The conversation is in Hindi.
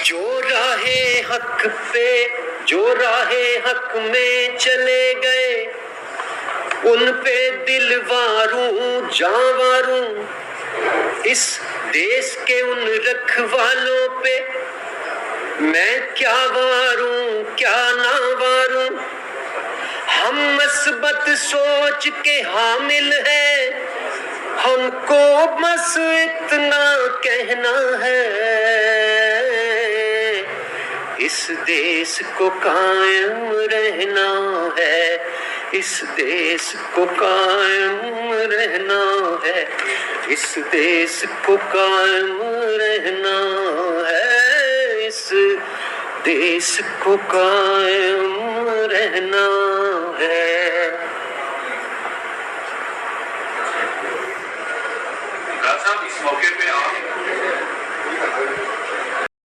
जो राहे हक पे, जो राहे हक में चले गए, उन पे दिल वारूं जावारूं, इस देश के उन रखवालों पे मैं क्या वारूं क्या ना वारूं। हम मस्बत सोच के हामिल है, हमको बस इतना कहना है, इस देश को कायम रहना है, इस देश को कायम रहना है, इस देश को कायम रहना है, इस देश को कायम रहना है। साहब, इस मौके पे आप